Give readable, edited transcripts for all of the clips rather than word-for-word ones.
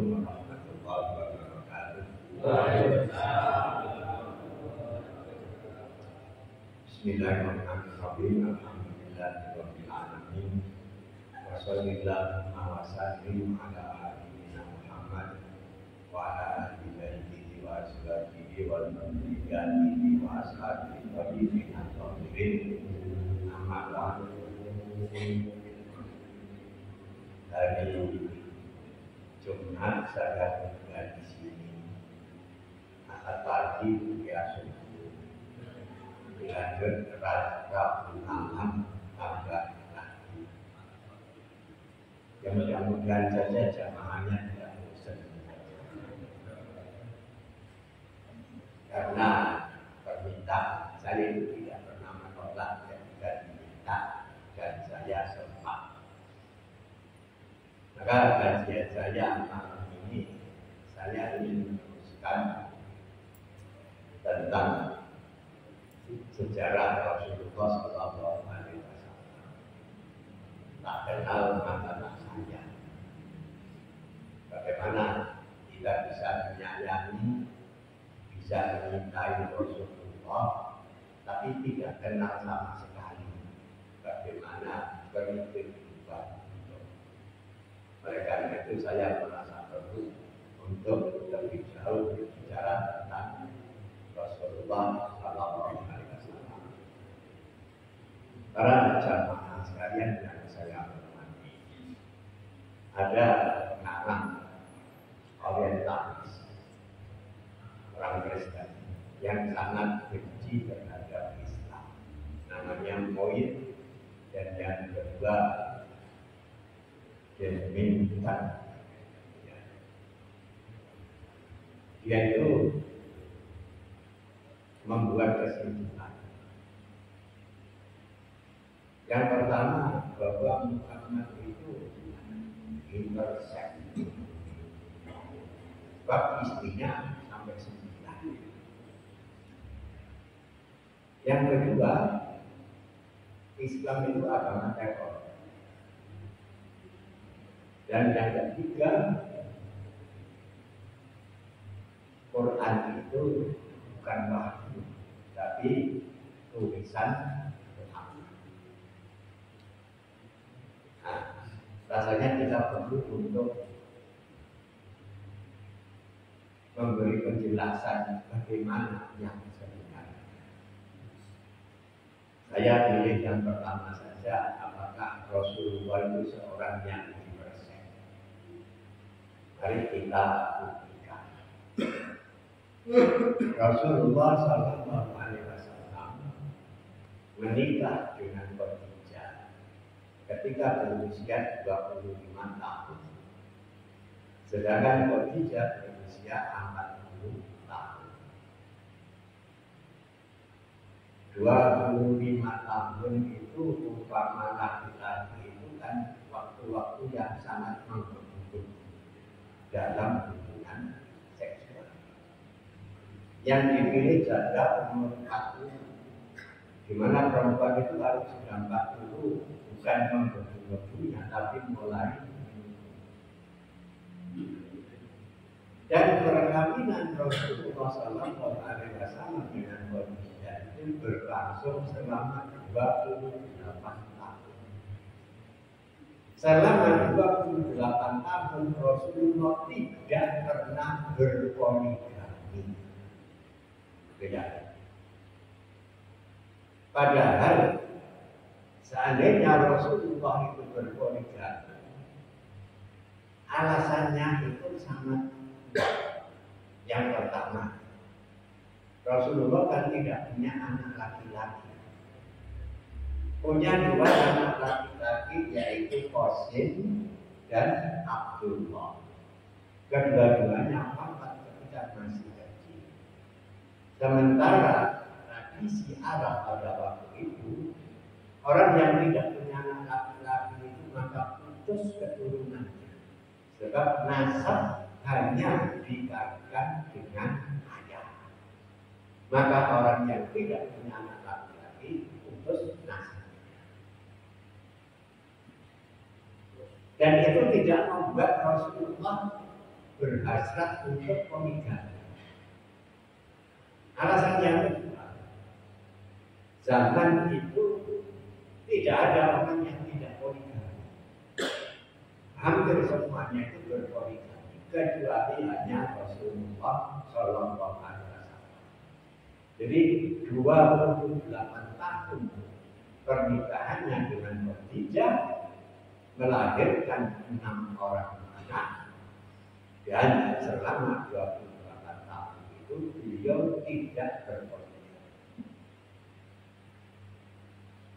warahmatullahi wabarakatuh. Bismillahirrahmanirrahim. Alhamdulillahirabbil alamin. Wa sallallahu wa sallim ala nabiyyina Muhammad wa ala alihi wa ashabihi wal mu'minin wa ashabihi wa tabi'in. Amma ba'du. Hari Jumat saya tinggal di sini. Ahad pagi ya subuh. Dilanjut Rabu malam tambah lagi. Ya mudah-mudahan saja jamaahnya tidak bosan. Karena permintaan saya itu tidak pernah menolak ketika diminta dan saya sempat. Maka kajian saya malam ini saya ingin meneruskan tentang sejarah Rasulullah Sallallahu Alaihi Wasallam. Tak kenal maka saya. Bagaimana kita bisa menyayangi, bisa mencintai Rasulullah, tapi tidak kenal sama sekali bagaimana berkehidupan. Oleh karena itu saya merasa perlu untuk lebih jauh berbicara tentang Rasulullah Sallallahu Alaihi Wasallam. Para jamaah sekalian yang saya hormati, ada pengarang orientalis orang Kristen yang sangat benci terhadap Islam, namanya Moyet, dan yang kedua Mintan. Dia itu membuat kesimpulan. Yang pertama, bahwa Muhammad itu interseks. Sebab istrinya sampai 9. Yang kedua, Islam itu agama teror. Dan yang ketiga, Quran itu bukan wahyu, tapi tulisan Muhammad. Nah, rasanya kita perlu untuk memberi penjelasan bagaimana yang sebenarnya. Saya pilih yang pertama saja, apakah Rasulullah itu seorang yang universal. Mari kita buktikan. Rasulullah Sallallahu Alaihi Wasallam menikah dengan Khadijah ketika berusia 25 tahun, sedangkan Khadijah berusia 40 tahun. 25 tahun itu umpama laki-laki itu kan waktu-waktu yang sangat menggebu dalam hubungan seksual. Yang dipilih janda umur 40, di mana perempuan itu kalau sudah 40 bukan menggebu-gebunya, tapi mulai. Dan perkawinan Rasulullah Sallallahu Alaihi Wasallam dengan Khadijah itu berlangsung selama 28 tahun. Selama 28 tahun Rasulullah tidak pernah berpoligami. Padahal seandainya Rasulullah itu berpoligami, alasannya itu sangat kuat. Yang pertama, Rasulullah kan tidak punya anak laki-laki. Punya 2 anak laki-laki, yaitu Qasim dan Abdullah. Kedua-duanya wafat ketika masih kecil. Sementara tradisi Arab pada waktu itu, orang yang tidak punya anak laki-laki itu maka putus keturunannya. Sebab nasab hanya dikaitkan dengan ayah. Maka orang yang tidak punya anak laki-laki putus nasab. Dan itu tidak membuat Rasulullah berhasrat untuk poligami. Alasan yang kedua, zaman itu tidak ada orang yang tidak poligami. Hampir semuanya itu berpoligami, kecuali hanya Rasulullah Shallallahu Alaihi Wasallam. Jadi 28 tahun pernikahannya dengan Khadijah melahirkan 6 orang anak, dan selama 28 tahun itu beliau tidak berpoligami.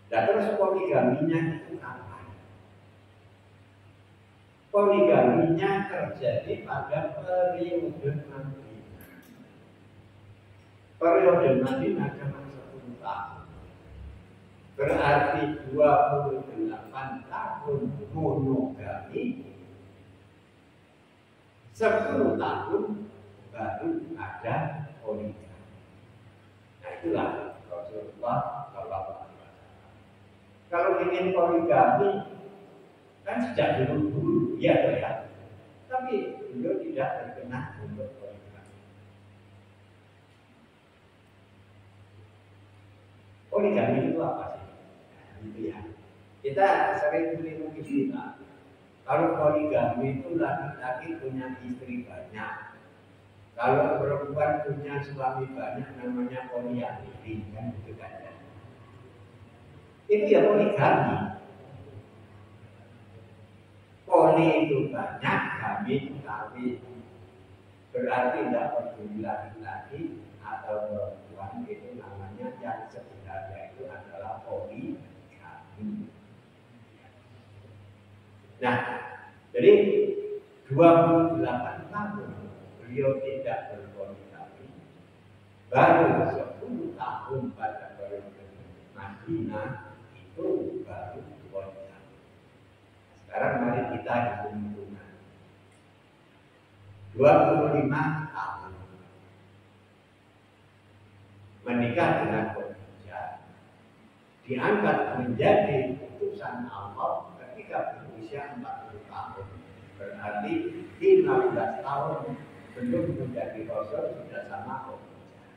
Dan terus poligaminya itu apa? Poligaminya terjadi pada periode Madinah. Periode Madinah cuma 10 tahun. Berarti 28 tahun monogami, 10 tahun baru ada poligami. Nah itulah Rasulullah SAW. Kalau ingin poligami kan sejak dulu ya, tapi beliau tidak berkenan untuk poligami. Poligami itu apa sih? Nah, itu ya. Kita sering keliru istilah. Kalau poligami itu laki-laki punya istri banyak. Kalau perempuan punya suami banyak, namanya poliandri, kan gitu kan ya. Itu ya poligami. Poli itu banyak, kami itu kawin. Berarti tidak peduli laki-laki atau perempuan, itu namanya yang sebenarnya itu adalah poligami. Nah, jadi 28 tahun beliau tidak berpoligami, baru 10 tahun pada periode Madinah itu baru poligami. Sekarang mari kita hitung-hitungan. 25 tahun menikah dengan Khadijah, diangkat menjadi utusan Allah ketika berusia 40 tahun. Berarti 15 tahun belum menjadi Rasul sudah sama Khadijah.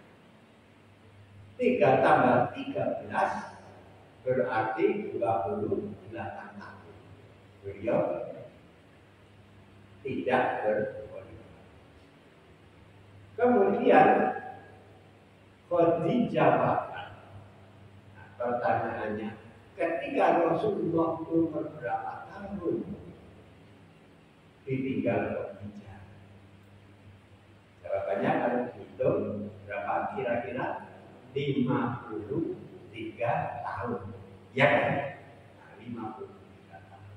3 tambah 13 berarti 28 tahun. Beliau tidak berpoligami. Kemudian Khadijah wafat. Nah, pertanyaannya, ketika Rasulullah umur berapa tahun ditinggal Khadijah? Jawabannya kalau dihitung berapa? Kira-kira 53 tahun. Ya kan? Nah, 53 tahun.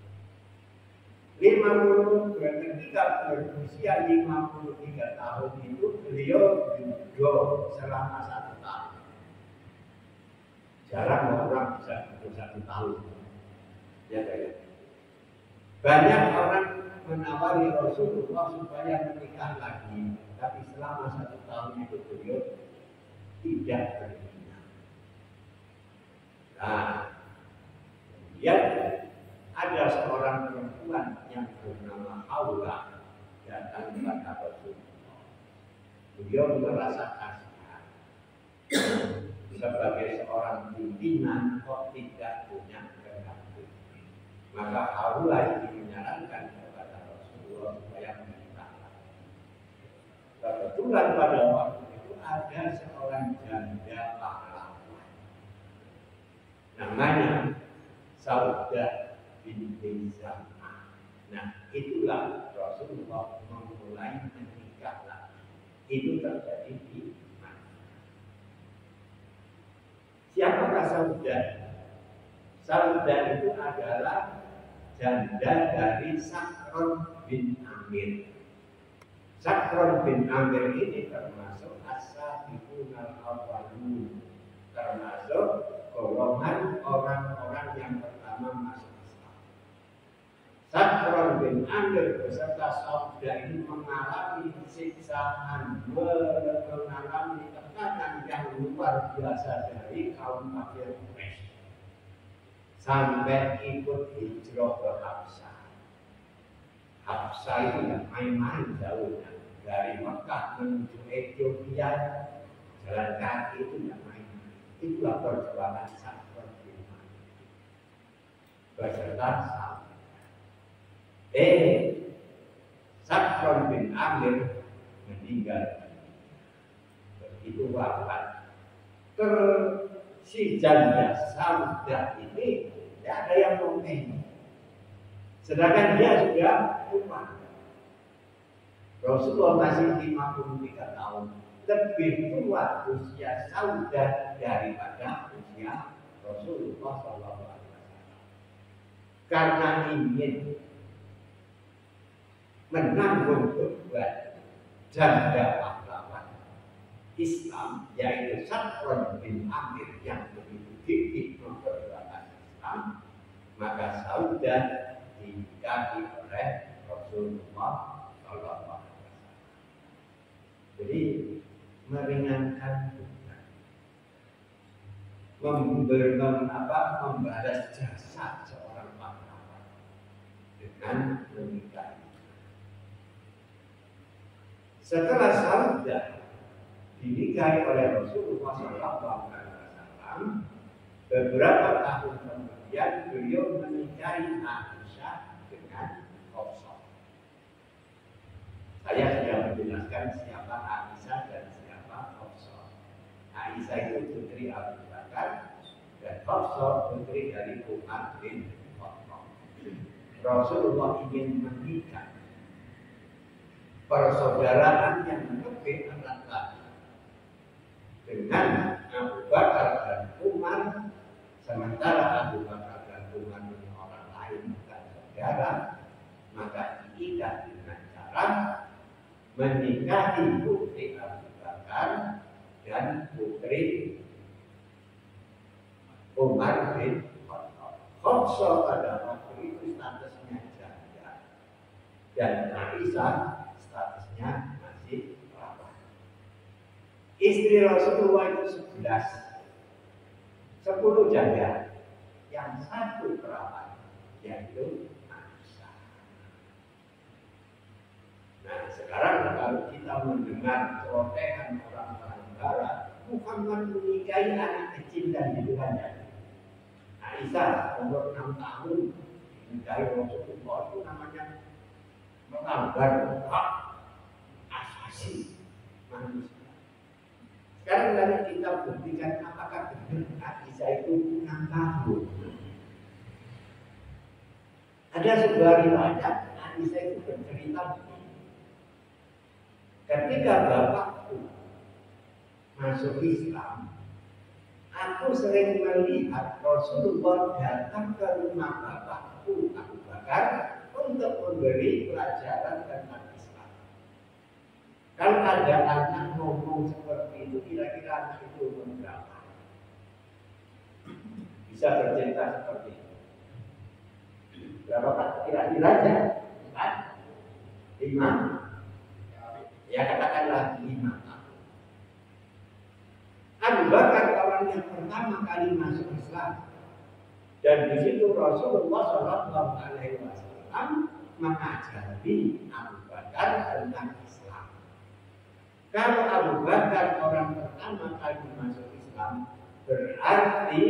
50 ketika berusia 53 tahun itu beliau duduk selama 1 tahun. Jarang orang bisa duduk 1 tahun. Ya kan? Banyak orang menawari Rasulullah supaya menikah lagi, tapi selama 1 tahun itu beliau tidak berminat. Nah, kemudian ada seorang perempuan yang bernama Haula datang kepada Rasulullah. Beliau merasa kasihan sebagai seorang pimpinan kok tidak punya pendamping. Maka Haula ini menyarankan kepada Rasulullah supaya menikah. Kebetulan pada waktu itu ada seorang janda pahlawan namanya Saudah binti Zam'ah. Nah, itulah Rasulullah memulai menikah lagi. Itu terjadi di Madinah. Siapakah Saudah? Saudah itu adalah janda dari Sakron bin Amir. Sakron bin Amir ini termasuk as-sabiqun al-awwalun, termasuk golongan orang-orang yang pertama masuk Islam. Sakron bin Amir beserta Saudah ini mengalami siksaan, mengalami tekanan yang luar biasa dari kaum kafir Quraisy, sampai ikut hijrah ke Habsyah. Hafsah itu nggak main-main jauhnya. Dari Mekah menuju Ethiopia, jalan kaki itu nggak main-main. Itulah perjuangan Sa'd bin Amir beserta sahabat. Sa'd bin Amir meninggal. Begitu wafat, si janda Saudah ini tidak ada yang mungkin. Sedangkan dia sudah umur. Rasulullah masih 53 tahun, lebih tua usia Saudah daripada usia Rasulullah SAW. Karena ingin menanggung beban janda pahlawan Islam, yaitu Sa'd bin Amir yang begitu gigih memperjuangkan Islam, maka Saudah dinikahi oleh Rasulullah SAW. Jadi meringankan membalas jasa seorang pahlawan dengan menikahi. Setelah Saudah dinikahi oleh Rasulullah SAW, beberapa tahun kemudian beliau menikahi Aisyah dengan Hafsah. Saya sudah menjelaskan siapa Aisyah dan siapa Hafsah. Aisyah itu putri Abu Bakar dan Hafsah putri dari Umar bin Khattab. Rasulullah ingin menikah persaudaraan yang lebih erat lagi dengan Abu Bakar dan Umar, sementara Abu Bakar dan Umar ini orang lain bukan saudara, maka diikat dengan cara menikahi putri Abu Bakar dan putri Umar bin Khattab. Hafsah pada waktu itu statusnya janda dan Aisyah statusnya masih perawan. Istri Rasulullah itu 10 janda, yang 1 perawan, yaitu Aisyah. Nah, sekarang kalau kita mendengar celotehan orang-orang Barat, Muhammad menikahi anak kecil dan hidupnya. Aisyah umur 6 tahun menikahi Rasulullah, itu namanya melanggar hak asasi manusia. Sekarang dari kita buktikan apakah benar Aisyah itu 6 tahun. Ada sebuah riwayat Aisyah itu bercerita begini. Ketika bapakku masuk Islam, aku sering melihat Rasulullah datang ke rumah bapakku Abu Bakar untuk memberi pelajaran tentang Islam. Kalau ada anak ngomong seperti itu, kira-kira anak itu umur berapa? Bisa bercerita seperti itu. Berapa Pak? Kira-kiranya? 5? Ya katakanlah 5 tahun. Abu Bakar orang yang pertama kali masuk Islam, dan di situ Rasulullah SAW mengajari Abu Bakar tentang Islam. Kalau Abu Bakar orang pertama kali masuk Islam, berarti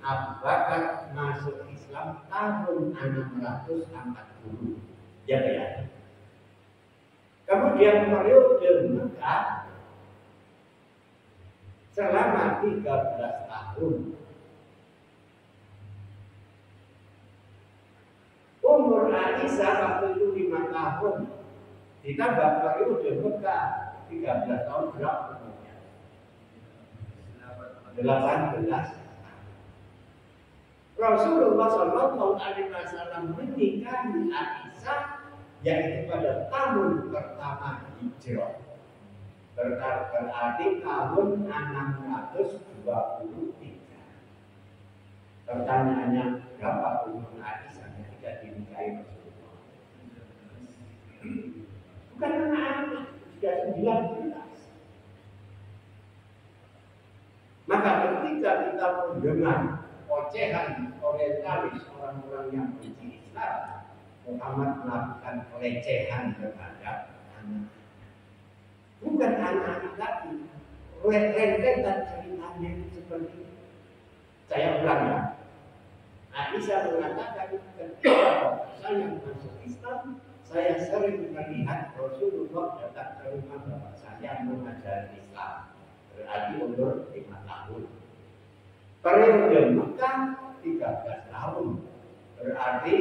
Abu Bakar masuk Islam tahun 640. Ya. Kemudian periode Mekah selama 13 tahun. Umur Aisyah waktu itu 5 tahun. Ditambah periode Mekah 13 tahun berapa umurnya? 18. Rasulullah SAW menikahi Aisyah yaitu pada tahun pertama hijrah. Berarti tahun 623. Pertanyaannya, berapa umur Aisyah ketika dinikahi Rasulullah? Bukan anak-anak, sudah 19. Maka ketika kita mendengar ocehan orientalis orang-orang yang benci Islam, Muhammad melakukan pelecehan terhadap anak. Bukan anak-anak lagi. Rentetan ceritanya seperti itu. Saya ulang ya. Aisyah mengatakan ketika saya masuk Islam, saya sering melihat Rasulullah datang ke rumah bapak saya mengajar Islam. Berarti umur 5 tahun. Periode Mekah 13 tahun. Berarti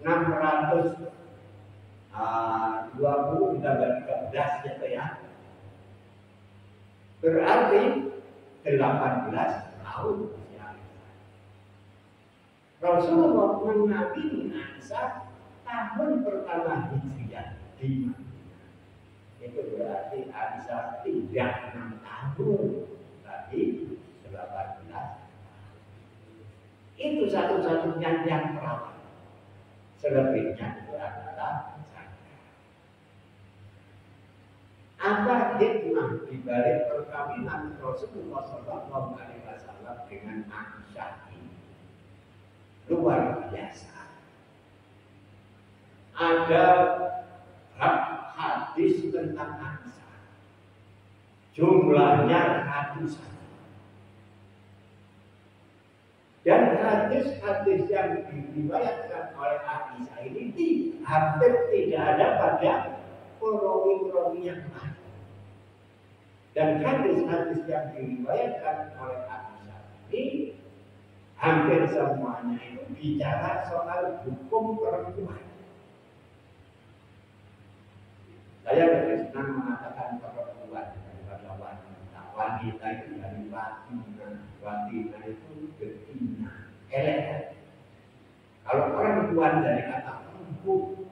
620 ditambah 13 gitu ya. Berarti 18 tahun. Rasulullah mengambil Aisyah tahun pertama Hijriah di Madinah. Itu berarti Aisyah tidak 6 tahun, tapi 18. Itu satu-satunya yang perawan. Selebihnya itu adalah zakat. Apa hikmah di balik perkawinan Rasulullah SAW dengan Aisyah ini? Luar biasa. Ada hadis tentang Aisyah. Jumlahnya ratusan. Dan hadis-hadis yang diriwayatkan oleh Aisyah ini hampir tidak ada pada perawi-perawi yang lain. Dan hadis-hadis yang diriwayatkan oleh Aisyah ini hampir semuanya itu bicara soal hukum perempuan. Saya lebih senang mengatakan perempuan daripada wanita. Wanita itu dari watina itu betina, elek. Kalau perempuan dari kata empuk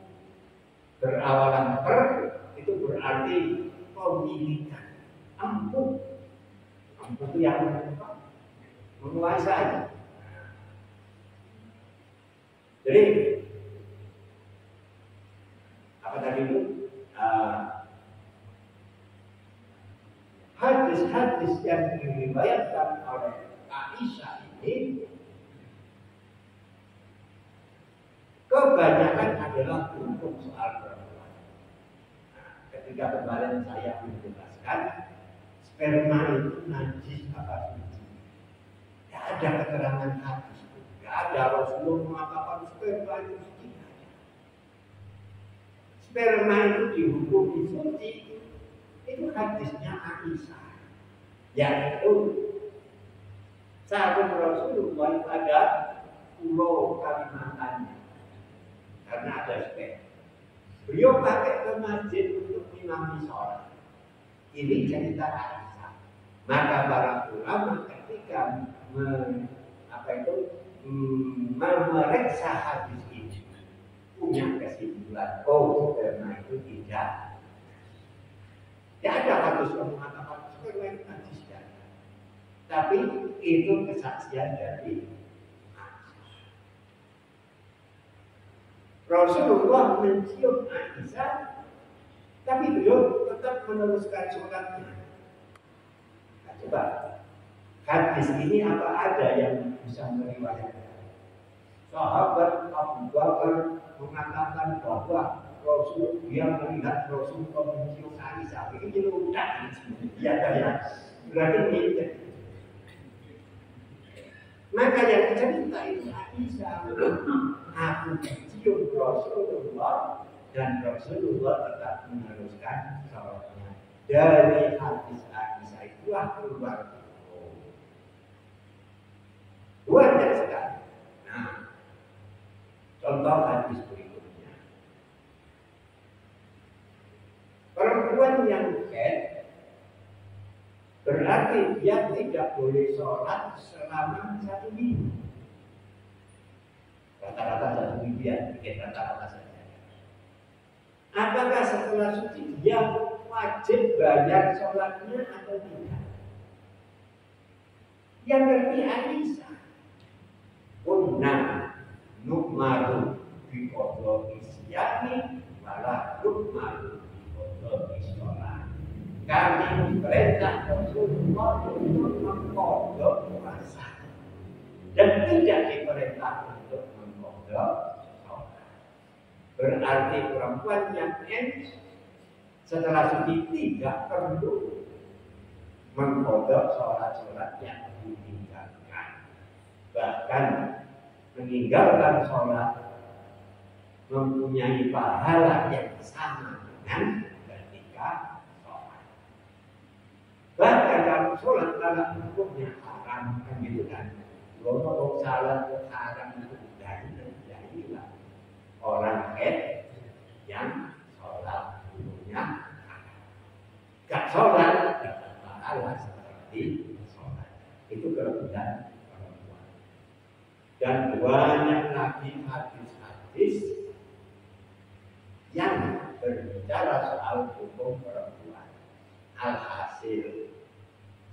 berawalan itu berarti pemilikan. Empuk itu yang menguasai. Jadi apa tadi itu? Hadis-hadis yang diriwayatkan oleh Aisyah ini kebanyakan adalah untuk soal perempuan. Ketika kemarin saya menjelaskan sperma itu najis apa suci, tidak ada keterangan hadis. Tidak ada Rasulullah mengatakan sperma itu suci. Sperma itu dihukumi suci. Itu hadisnya Aisyah, yaitu sahabat Rasulullah pada pulau Kalimantan, karena ada sperma. Beliau pakai ke masjid untuk imami sholat. Ini cerita Aisyah. Maka para ulama ketika memeriksa hadis ini punya kesimpulan, sperma itu tidak ada hadis yang mengatakan sperma itu najis. Tapi itu kesaksian dari Rasulullah mencium Aisyah, tapi beliau tetap meneruskan sholatnya. Nah, coba hadis ini apa ada yang bisa meriwayatkan? Sahabat Abu Bakar mengatakan bahwa dia melihat Rasulullah mencium Aisyah. Ini udah ya berarti ini. Maka yang cerita itu Aisyah, aku mencium Rasulullah dan Rasulullah tetap meneruskan sholatnya. Dari hadis Aisyah itulah keluar banyak sekali. Nah, contoh hadis berikutnya. Perempuan yang haid berarti dia tidak boleh sholat selama 1 minggu. Rata-rata 1 minggu ya, bikin rata-rata saja. Apakah setelah suci dia wajib bayar sholatnya atau tidak? Yang ngerti Aisyah. Kunna nukmaru biqadha isyani wala nukmaru biqadha sholat. Kami memerintah Rasulullah untuk mengkodok puasa dan tidak diperintah untuk mengkodok sholat. Berarti perempuan yang setelah suci tidak perlu mengkodok sholat-sholat yang ditinggalkan. Bahkan meninggalkan sholat mempunyai pahala yang sama dengan ketika sholat. Bahkan kalau sholat dalam hukumnya haram, kan gitu kan? Kalau sholat haram itu jadilah orang yang sholat hukumnya haram. Gak sholat dapat pahala seperti sholat. Itu kelebihan perempuan. Dan banyak lagi hadis-hadis yang berbicara soal hukum perempuan. Alhasil,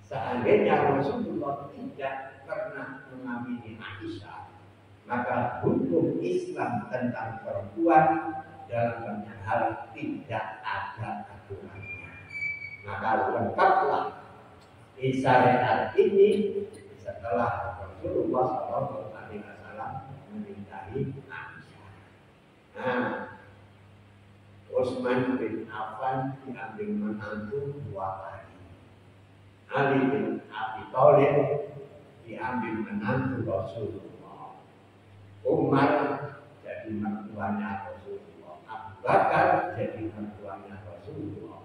seandainya Rasulullah tidak pernah mengamini Aisyah, maka hukum Islam tentang perempuan dalam banyak hal tidak ada aturannya. Maka lengkaplah syariat ini setelah Rasulullah SAW menikahi Aisyah. Nah, Utsman bin Affan diambil menantu 2 kali. Ali bin Abi Thalib diambil menantu Rasulullah. Umar jadi mertuanya Rasulullah. Abu Bakar jadi mertuanya Rasulullah.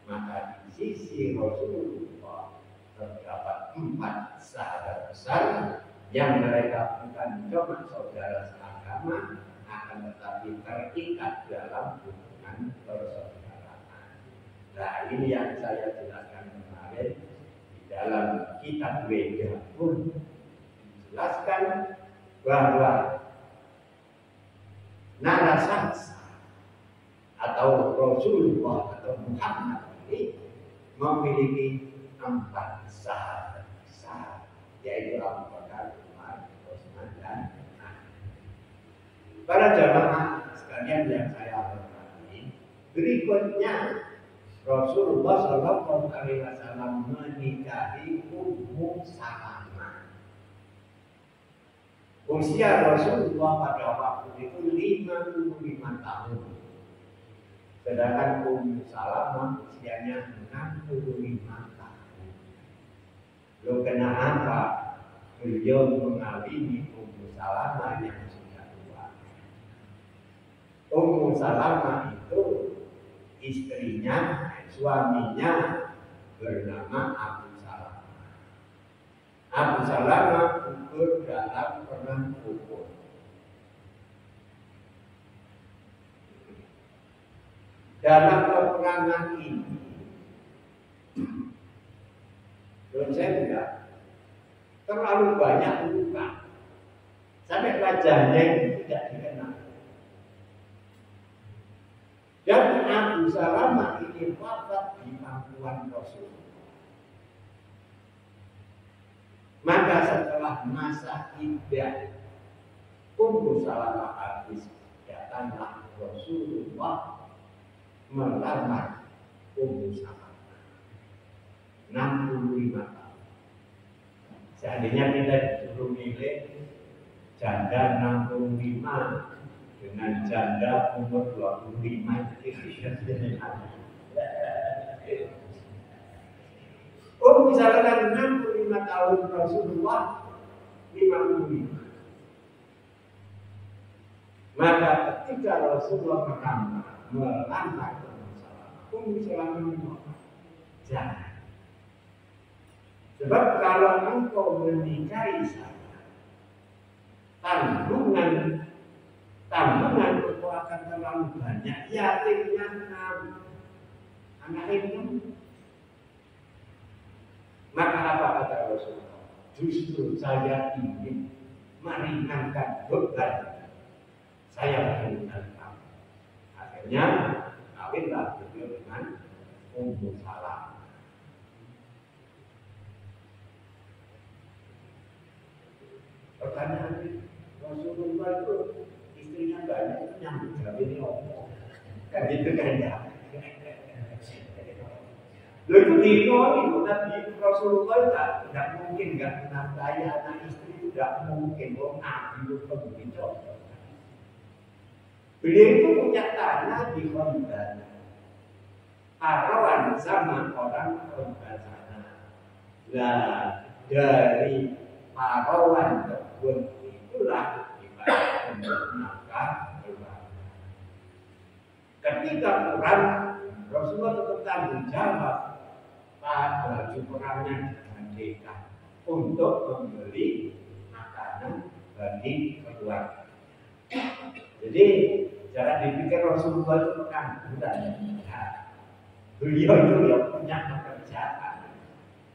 Maka di sisi Rasulullah terdapat 4 sahabat besar yang mereka bukan cuma saudara seagama, akan tetapi terikat dalam hubungan persaudaraan. Nah, ini yang saya jelaskan kemarin di dalam kitab Weda pun dijelaskan bahwa Narasangsa atau Rasulullah atau Muhammad ini memiliki 4 sahabat besar, yaitu Abu Bakar, Umar, Utsman, dan Ali. Para jamaah sekalian yang saya hormati, berikutnya Rasulullah SAW menikahi Ummu Salamah. Usia Rasulullah pada waktu itu 55 tahun. Sedangkan Ummu Salamah usianya 65 tahun. Loh, kenapa beliau mengawini Ummu Salamah yang sudah tua? Ummu Salamah itu istrinya, suaminya bernama Abu Salamah. Abu Salamah gugur dalam perang Uhud. Dalam peperangan ini, menurut saya tidak terlalu banyak luka, sampai wajahnya itu tidak dikenal. Dan Abu Salamah ini wafat di pangkuan Rasulullah. Maka setelah masa iddah Ummu Salamah habis, datanglah Rasulullah melamar Ummu Salamah 65 tahun. Seandainya kita disuruh milih janda 65 dengan janda umur 25, Ummu Salamah 65 tahun, Rasulullah 55. Maka ketika Rasulullah melamar Ummu Salamah menolak. Jangan. Sebab kalau engkau menikahi saya, tanggungan engkau akan terlalu banyak. Yatimnya 6, anak itu. Maka apa kata Rasulullah? Justru saya ingin meringankan beban saya meninggalkan kamu. Akhirnya kawinlah beliau dengan Ummu Salamah. Pertanyaan Rasulullah itu istrinya banyak, itu nyambut jawab ini omong. Kan gitu kan ya. Lalu itu itu Nabi Rasulullah tidak mungkin nggak menafkahi anak istri, itu tidak mungkin. Nabi itu pembicara. Beliau itu punya tanah di Khaybar. Parawan sama orang Khaybar sana. Nah, dari parawan kebun itulah dipakai untuk makan keluarga. Ketika perang, Rasulullah tetap tanggung jawab baju perangnya digantikan untuk membeli makanan bagi keluarga. Jadi jangan dipikir Rasulullah itu pengangguran. Beliau itu ya punya pekerjaan.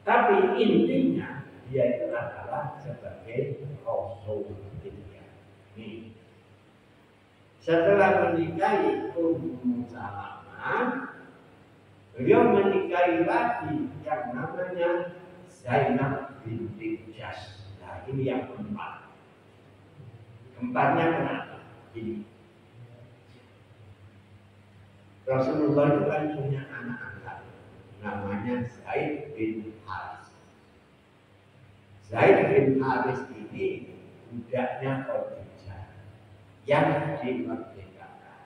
Tapi intinya dia itu adalah sebagai Rasul. Nih. Setelah menikahi Ummu Salamah, beliau menikahi lagi yang namanya Zainab binti Jahsh. Nah, ini yang keempat. Keempatnya kenapa? Ini. Rasulullah itu kan punya anak angkat, namanya Zaid bin Haris. Zaid bin Haris ini budaknya Khadijah yang dimerdekakan.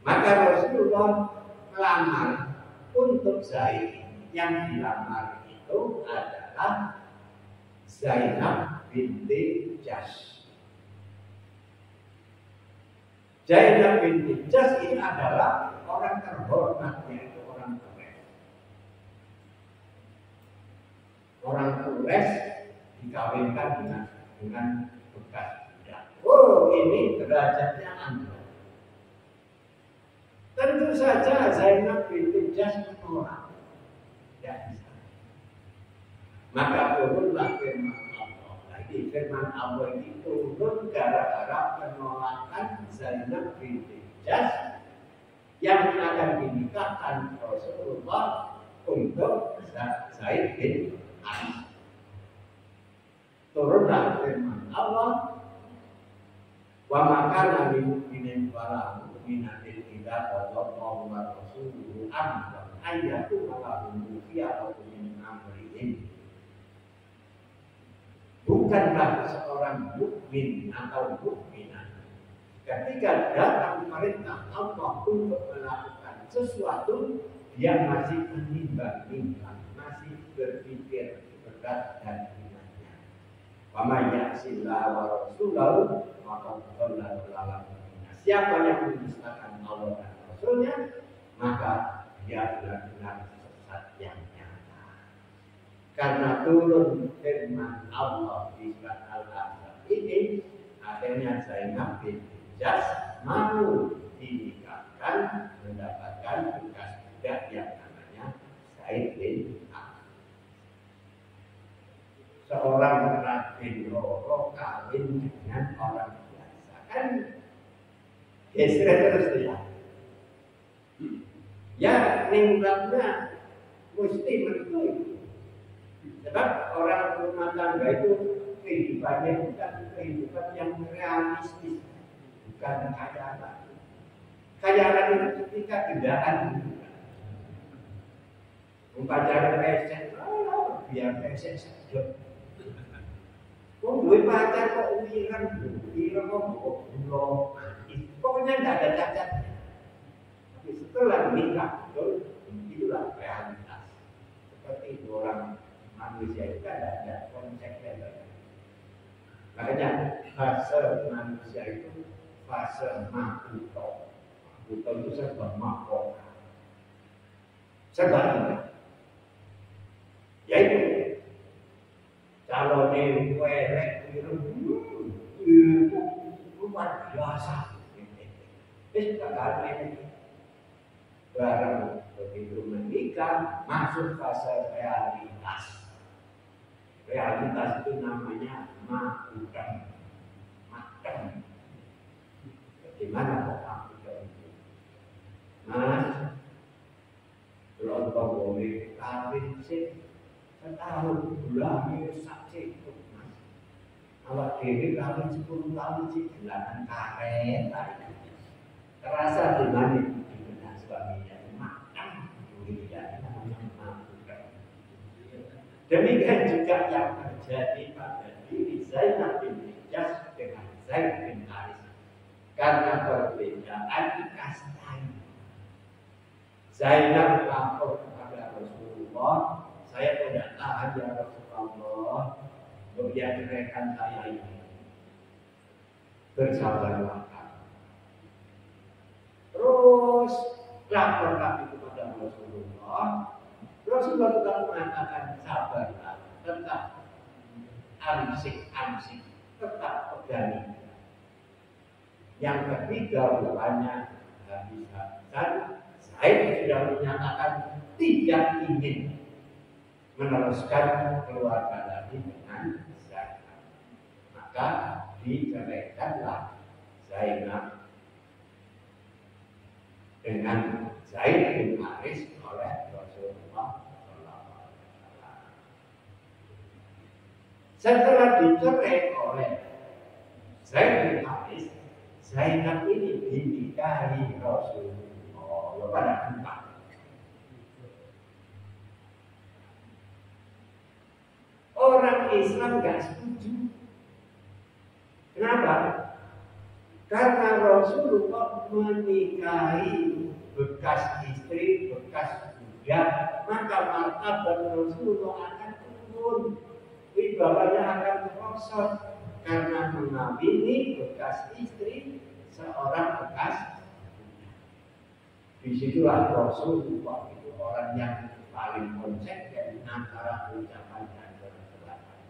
Maka Rasulullah melamar untuk Zaid. Yang dilamar itu adalah Zainab binti Jahsh. Zainab binti Jahsh ini adalah orang terhormat, yaitu orang Quraisy. Orang Quraisy dikawinkan dengan bekas budak. Oh, ini derajatnya anggun. Tentu saja Zainab binti Jahsh menolak. Tidak bisa. Maka turunlah firman Allah. Lagi firman Allah ini turun gara-gara penolakan Zainab binti Jahsh yang akan dinikahkan Rasulullah untuk Zaid bin Haris. Turunlah firman Allah, wa makana lil mu'minin wala mu'minatin idza qadallahu wa rasuluhu amran ayyatu lahum khiyaratu min amrihim. Bukanlah seorang mukmin atau mukminah ketika datang perintah Allah untuk melakukan sesuatu, dia masih menimbang-nimbang, masih berpikir berat dan ringannya. Wa may ya'sillaha wa rasulahu faqad dhalla dhalalan mubina. Siapa yang mendustakan Allah dan Rasulnya, maka dia benar-benar sesat yang nyata. Karena turun firman Allah di surat Al-Ahzab ini, akhirnya Zainab binti Jahsh mau dinikahkan, mendapatkan bekas budak yang namanya Zaid bin Haris. Seorang Raden Loro kawin dengan orang biasa, kan geser terus ya. Ya, ninggalnya mesti menentu. Sebab orang rumah tangga itu kehidupannya bukan kehidupan yang realistis, bukan kekayaan. Kekayaan itu ketika kendaraan. Pacaran pesek, biar pesek saja. Kok duit pacar kok uiran kok belum mati. Pokoknya tidak ada cacatnya. Tapi setelah nikah, betul, itulah realitas. Seperti itu orang manusia itu kan ada konsekuensinya. Makanya fase manusia itu fase makuto. Makuto itu serba mahkota. Serba ini. Yaitu kalau diwerek itu luar biasa. Sekarang barang begitu menikah masuk fase realitas. Realitas itu namanya makutan. Makan. Bagaimana kok makutan itu? Mas, kalau boleh kawin sih setahun bulan saksi itu mas. Awak dewi kawin 10 tahun sih bulanan karet tadi. Terasa di mana itu dengan suaminya makan duit ya namanya makan. Demikian juga yang terjadi pada diri Zainab binti Jahsh dengan Zaid bin Haris. karena perbedaan kastanya. Zainab lapor kepada Rasulullah, saya tidak tahan ya Rasulullah, dia ceraikan saya ini. Bersabarlah. Terus lapor lagi kepada Rasulullah. Rasulullah tetap mengatakan sabarlah, tetap ansik, tetap pegangi. Yang ketiga rupanya bisa. Saya sudah menyatakan tidak ingin meneruskan keluarga lagi dengan Zainab. Maka diceraikanlah Zainab dengan Zaid bin Haris oleh Rasulullah SAW. Setelah dicerai oleh Zaid bin Haris, Zainab ini dinikahi Rasulullah pada tempat. Orang Islam gak setuju. Kenapa? Karena Rasulullah menikahi bekas istri, bekas budak, maka martabat Rasulullah akan turun, wibawanya akan merosot karena mengawini bekas istri seorang bekas budak. Disitulah Rasulullah itu orang yang paling konsisten antara ucapan dan perbuatan.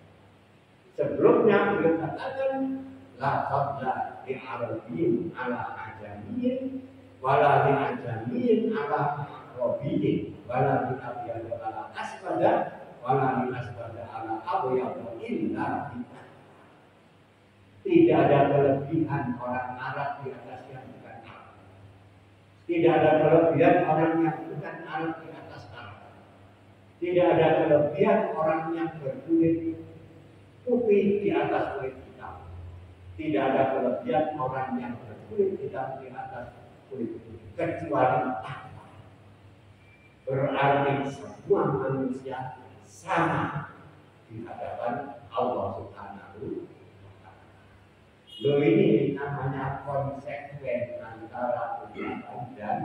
Sebelumnya beliau katakan la fadla li arabiyyin ala ajamiyyin wala li ajamiyyin ala arabiyyin wala li abyad ala aswada wala li aswada ala abyad illa kita. Tidak ada kelebihan orang Arab di atas yang bukan Arab. Tidak ada kelebihan orang yang bukan Arab di atas Arab. Tidak ada kelebihan orang yang berkulit putih di atas kulit hitam. Tidak ada kelebihan orang yang berkulit hitam di atas kulit putih, kecuali takwa. Berarti semua manusia sama di hadapan Allah Subhanahu wa Ta'ala. Loh, ini namanya konsekuen antara ucapan dan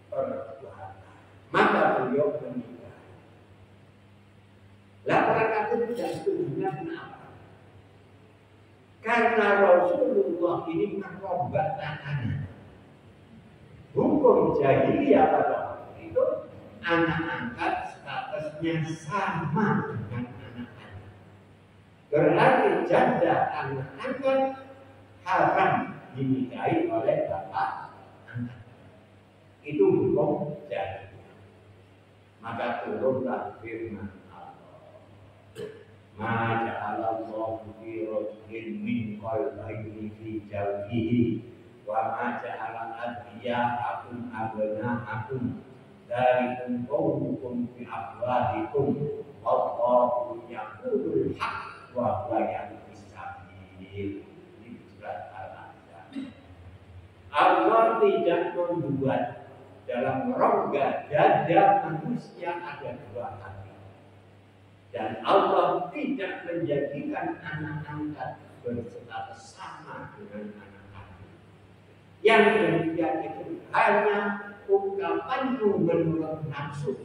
perbuatan. Maka beliau menikah. Lah orang kafir tidak setuju. Kenapa? Karena Rasulullah ini merombak tangannya. Hukum jahiliyah pada waktu itu anak angkat statusnya sama dengan anak angkat. Berarti janda anak angkat haram dinikahi oleh bapak angkat. Itu hukum jahiliyah. Maka turunlah firman Ma ja'alallahu fi rajulin min qalbayni fi jawfihi wa ma ja'ala adhiya'akum abna'akum dzalikum qawlukum fi afwahikum wallahu yaqulul haqq wa huwa yahdis sabil. Ini surat Al-Ahzab. Allah tidak membuat dalam rongga dada manusia ada dua hati. Dan Allah tidak menjadikan anak angkat berstatus sama dengan anak angkat. Yang demikian itu hanya ungkapan menurut nafsu.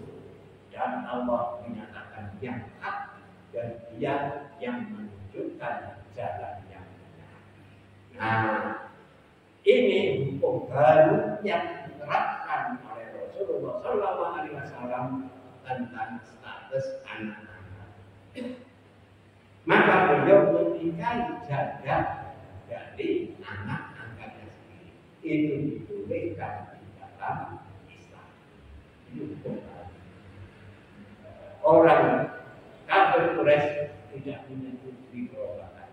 Dan Allah menyatakan yang hak dan Dia yang menunjukkan jalan yang benar. Nah, ini hukum baru yang diterapkan oleh Rasulullah SAW tentang status anak. Maka beliau menikahi janda dari anak angkatnya sendiri. Itu dituliskan di dalam Islam. Itu orang kafir Quraisy tidak menyetujui perobatan.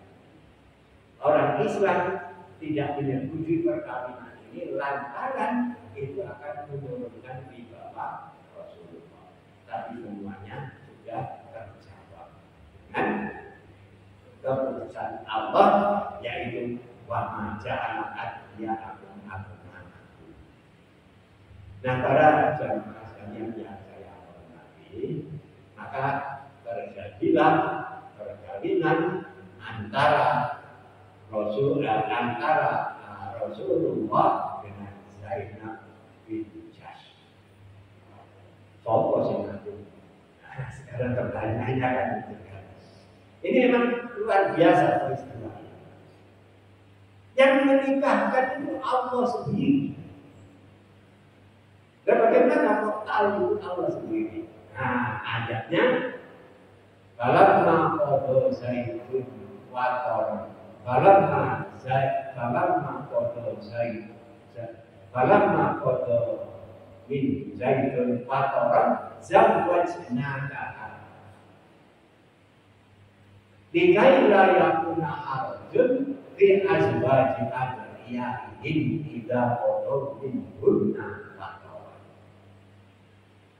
Orang Islam tidak menyetujui perkawinan ini lantaran itu akan menurunkan di bawah Rasulullah. Tapi semuanya sudah dengan keputusan Allah, yaitu wa ma ja'ala adhiya'akum abna'akum. Nah, para jamaah sekalian yang saya hormati, maka terjadilah perkawinan antara Rasulullah dengan Zainab binti Jahsy. Sopo sing ngaku? Nah, sekarang pertanyaannya kan itu kan. Ini memang luar biasa peristiwa. Yang menikahkan itu Allah sendiri. Dan bagaimana kok tahu Allah sendiri? Nah, ayatnya Falamma qada Zaidun wataran. Falamma qada min Zaidun wataran zawwajnaka. Dikai la yakuna harjun fi azwaji adriyahin idza qadaw minhunna wataran.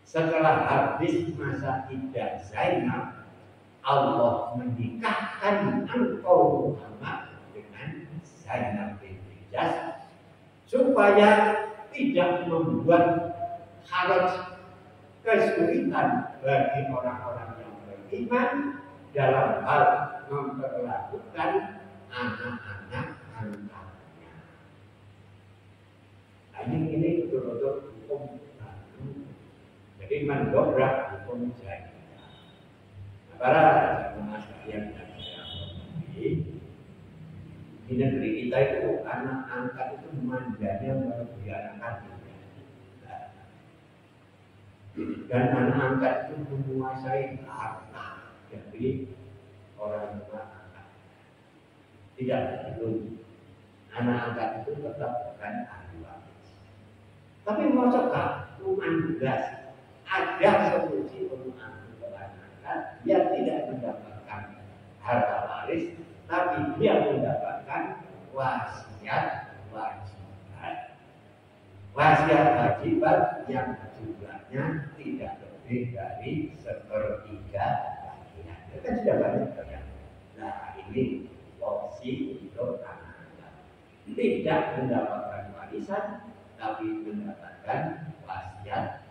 Setelah habis masa iddah Zainab, Allah menikahkan engkau Muhammad dengan Zainab binti Jahsy supaya tidak membuat haraj kesulitan bagi orang-orang yang beriman dalam hal memperlakukan anak-anak angkatnya. Nah, ini betul-betul hukum baru. Jadi mendobrak hukum jahiliyah. Para jamaah sekalian yang saya hormati, di negeri kita itu anak angkat itu manjanya melebihi anak kandungnya. Dan anak angkat itu menguasai harta dari orang tua angkat. Tidak begitu. Anak angkat itu tetap bukan ahli waris. Tapi maksudkah jelas ada solusi untuk dia tidak mendapatkan harta waris, tapi dia mendapatkan wasiat wajibat yang jumlahnya tidak lebih dari 1/3 bagian. Itu kan sudah banyak kan? Nah, ini opsi untuk anak-anak tidak mendapatkan warisan, tapi mendapatkan wasiat.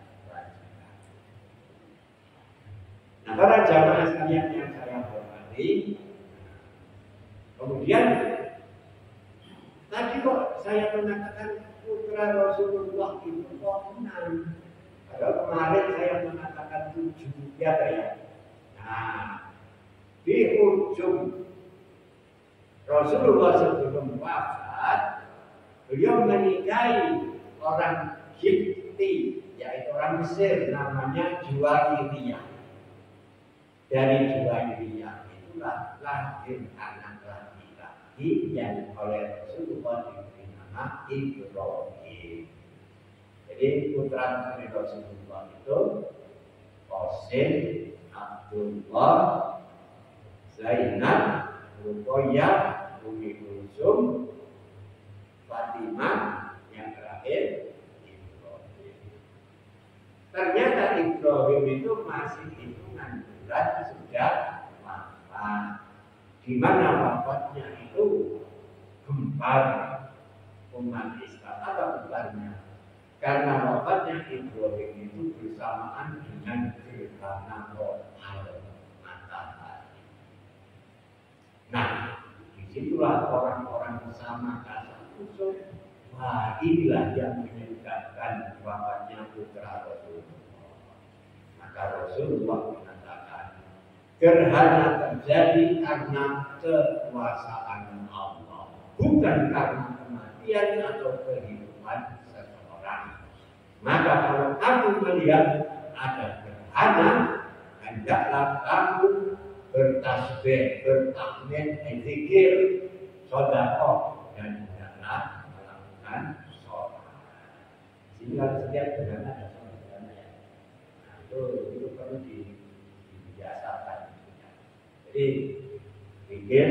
Nah, para jamaah sekalian yang saya hormati, kemudian tadi kok saya mengatakan putra Rasulullah itu kok 6. Padahal kemarin saya mengatakan 7, ya ya. Nah, di ujung Rasulullah sebelum wafat, beliau menikahi orang Qibti, yaitu orang Mesir, namanya Juwairiyah. Dari Juwairiyah itulah lahir anak laki-laki yang oleh Rasulullah diberi nama Ibrahim. Jadi putra dari Rasulullah itu Qasim, Abdullah, Zainab, Ruqayyah, Ummi Kulsum, Fatimah, yang terakhir Ibrahim. Ternyata Ibrahim itu masih hitungan bulan sudah wafat. Di mana wafatnya itu gempar umat Islam. Apa gemparnya? Karena wafatnya Ibrahim itu bersamaan dengan gerhana matahari. Nah, disitulah orang-orang bersama kasar usul. Wah, inilah yang menyebabkan wafatnya putra Rasulullah. Maka Rasulullah mengatakan gerhana terjadi karena kekuasaan Allah, bukan karena kematian atau kehidupan seseorang. Maka kalau kamu melihat ada gerhana, hendaklah kamu bertasbih, bertahmid, berzikir, sedekah, dan hendaklah melakukan sholat. Sehingga setiap gerhana ada sholat ya. Nah, itu perlu dibiasakan. Jadi zikir,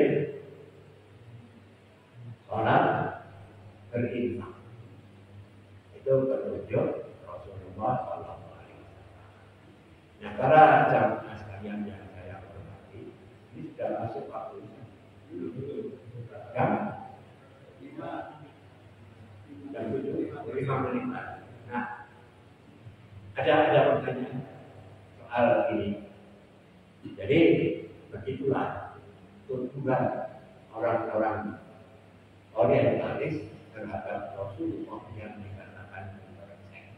sholat, berinfak. Itu petunjuk Rasulullah SAW. Nah, para jamaah sekalian yang saya hormati, ini sudah masuk waktunya. Jam 5 menit. Nah, ada pertanyaan soal ini. Jadi begitulah tujuan orang-orang orientalis terhadap Rasulullah yang dikatakan bersek.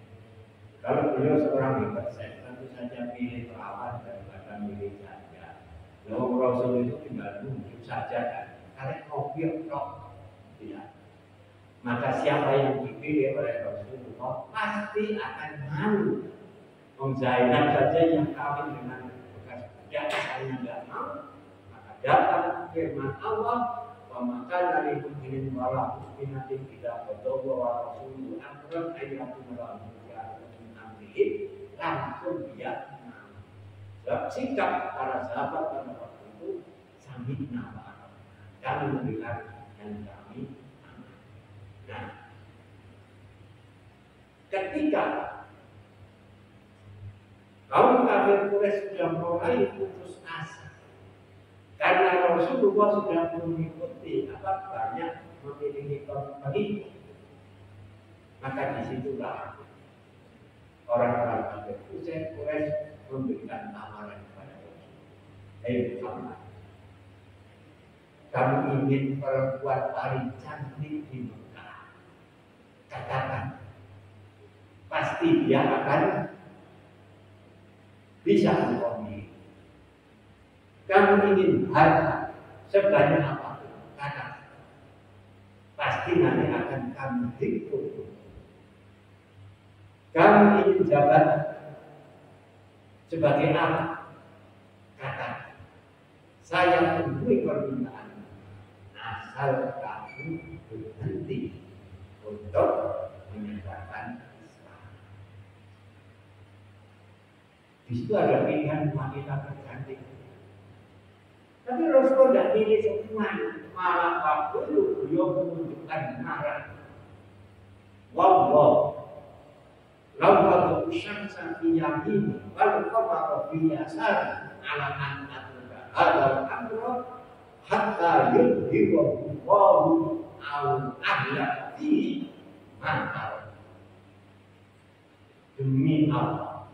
Kalau beliau seorang bersek, tentu saja pilih perawat daripada milih saja. Lalu Rasul itu tinggal nunjuk saja kan, karena kopi tidak. Maka siapa yang dipilih oleh Rasulullah pasti akan malu. Zainab saja yang kawin dengan bekas budak, saya tidak mau. Maka datang firman Allah, wa maka dari mukminin wala muslimatin tidak berdoa wa Rasulullah amran ayyatum lahu ya'lamun amrihim, langsung dia mau. Sebab sikap para sahabat pada waktu itu sambil nama kami memberikan dan kami. Nah, ketika kaum kafir Quraisy sudah mulai putus asa karena Rasulullah sudah mengikuti banyak memiliki pengikut, maka disitulah orang-orang kafir Quraisy memberikan tawaran kepada Rasulullah. Muhammad, kamu ingin perempuan paling cantik di Mekah, katakan, pasti dia akan bisa mempunyai. Kamu ingin harta sebanyak apapun, katakan, pasti nanti akan kami hitung. Kamu ingin jabatan sebagai apa? Katakan, saya penuhi permintaan, asal kamu berhenti untuk menyebarkan Islam. Di situ ada pilihan wanita tercantik. Tapi Rasul tidak pilih semuanya, malah waktu itu beliau menunjukkan marah. Wallah, lau syamsa fi yamin wal qamara fi yasar ala an atruka hadal amra hatta yudhiru Allahu al ahla fi maka. Demi Allah,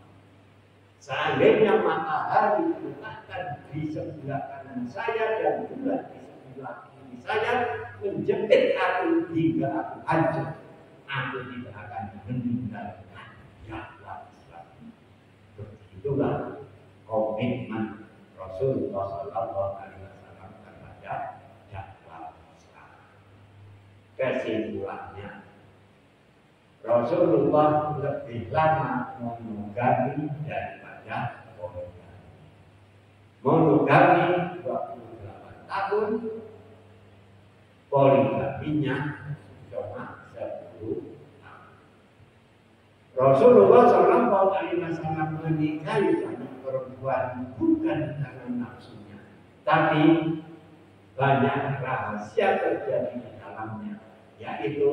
seandainya matahari diletakkan di sebelah kanan saya dan bulan di sebelah kiri saya, menjepit aku hingga aku hancur, aku tidak akan meninggalkan dakwah Islam. Begitulah komitmen Rasulullah SAW terhadap dakwah Islam. Kesimpulannya, Rasulullah lebih lama monogami daripada poligami. Monogami 28 tahun, poligaminya cuma 10 tahun. Rasulullah SAW menikahi banyak perempuan bukan karena nafsunya, tapi banyak rahasia terjadi di dalamnya, yaitu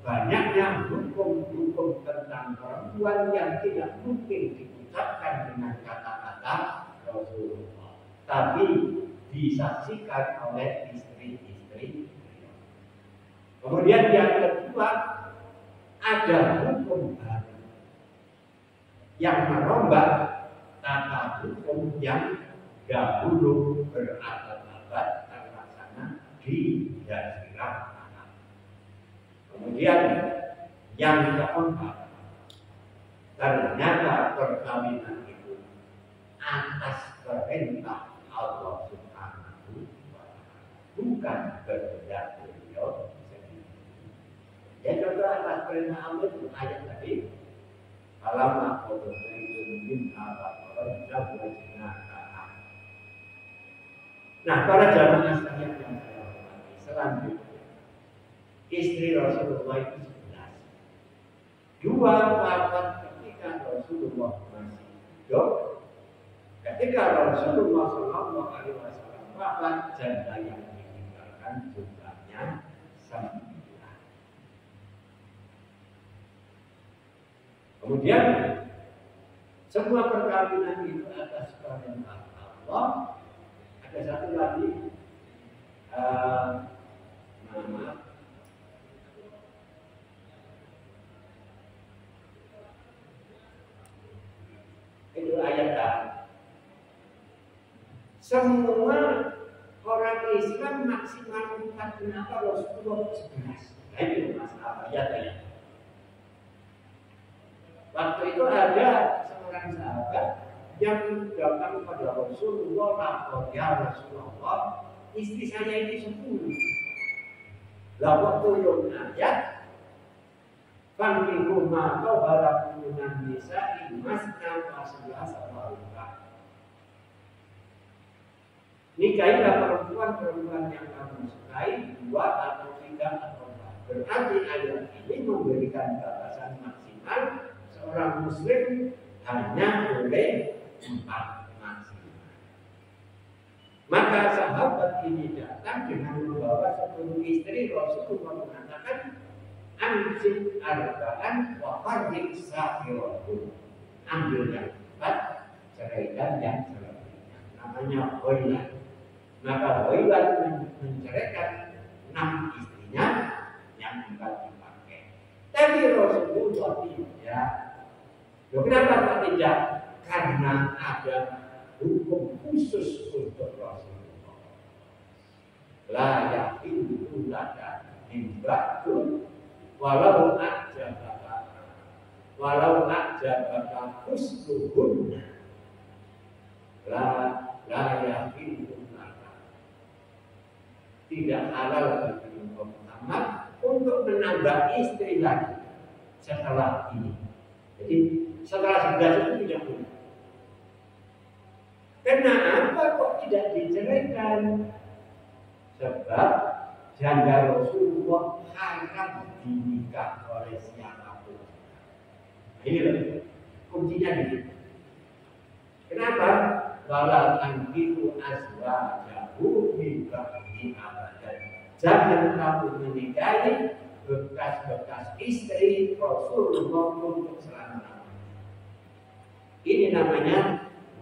banyaknya hukum-hukum tentang perempuan yang tidak mungkin diucapkan dengan kata-kata Rasulullah, tapi disaksikan oleh istri-istri. Kemudian yang kedua, ada hukum baru yang merombak tata hukum yang dahulu berabad-abad terlaksana di Jazirah. Kemudian yang keempat, ternyata perkawinan itu atas perintah Allah Subhanahu wa Ta'ala, bukan kehendak beliau sendiri. Ya, contoh atas perintah Allah itu ayat tadi, alam aku mungkin apa Nah, para jamaah sekalian yang saya hormati, selanjutnya istri Rasulullah itu 11. 2 wafat ketika Rasulullah masih hidup. Ketika Rasulullah SAW wafat, janda yang ditinggalkan jumlahnya 9. Kemudian semua perkawinan itu atas perintah Allah. Ada satu lagi nama itu ayat semua orang Islam maksimal 4, kenapa Rasulullah 11? Nah, itu masalah ya. Waktu itu ada seorang sahabat yang datang kepada Rasulullah, ya Rasulullah, istri saya ini 10. Lah waktu turun ayat, fankihu ma tawbara minan nisa'i masna wa sulasa wa ruba. Nikahilah perempuan-perempuan yang kamu sukai 2 atau 3 atau 4. Berarti ayat ini memberikan batasan maksimal seorang muslim hanya boleh 4 maksimal. Maka sahabat ini datang dengan membawa 10 istri. Rasulullah mengatakan amsik arba'an wa farrik sa'iratu. Ambil yang 4, ceraikan yang selebihnya. Namanya hoilan. Maka hoilan menceraikan 6 istrinya, yang 4 dipakai. Tapi Rasulullah tidak. Kenapa tidak? Karena ada hukum khusus untuk Rasulullah. La yahillu laka imra'atun walau a'jabaka husnuhunna. La yahillu laka. Tidak halal bagi Muhammad untuk menambah istri lagi setelah ini. Jadi setelah 11 itu tidak boleh. Kenapa kok tidak diceraikan? Sebab janda Rasulullah haram dinikah oleh siapapun. Nah, ini loh kuncinya di situ. Kenapa? Wala tankihu azwajahu min ba'di abadan. Jangan kamu menikahi bekas-bekas istri Rasulullah untuk selama-lamanya. Ini namanya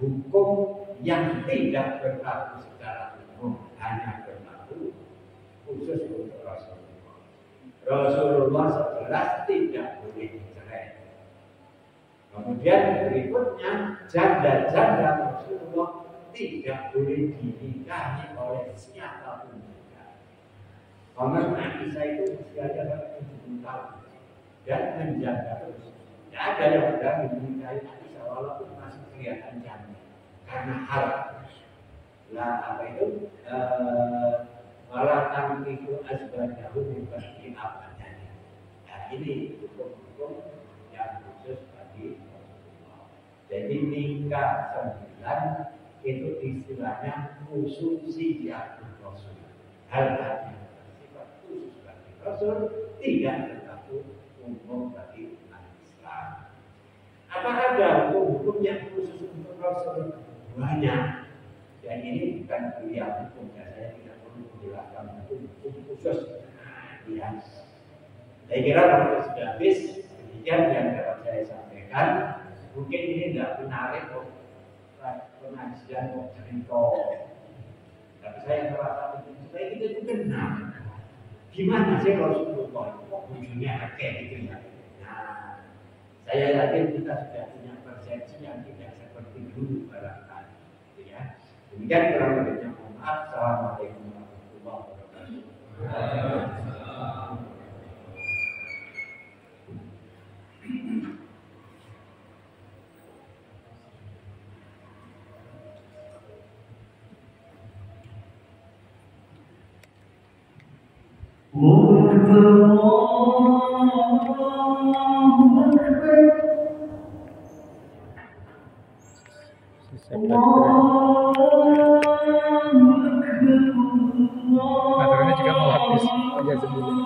hukum yang tidak berlaku secara umum, hanya berlaku khusus untuk Rasulullah. Rasulullah 11 tidak boleh dicerai. Kemudian berikutnya janda-janda Rasulullah tidak boleh dinikahi oleh siapapun juga. Karena Aisyah itu usianya 70 tahun dan menjaga terus. Tidak ada yang berani dinikahi Aisyah walaupun masih kelihatan cantik. Karena haram. Lah apa itu? Malah itu azwajahu min ba'di abadan. Nah, ini hukum-hukum yang khusus bagi Rasulullah. Jadi nikah 9 itu istilahnya khususiyah Rasul. Hal-hal yang bersifat khusus bagi Rasul tidak berlaku umum bagi umat Islam. Apa ada hukum yang khusus untuk Rasul? Banyak. Dan ini bukan kuliah hukum, dan saya tidak perlu menjelaskan hukum khusus. Ya. Saya kira waktu sudah habis, demikian yang dapat saya sampaikan. Mungkin ini tidak menarik pengajian cerita. Tapi saya merasa supaya kita itu kenal. Gimana sih Rasulullah kok ujungnya kayak gitu ya? Nah, saya yakin kita sudah punya persepsi yang tidak seperti dulu barangkali. Demikian kurang lebihnya, mohon maaf. Assalamualaikum warahmatullahi wabarakatuh. Materinya juga mau habis aja sebelum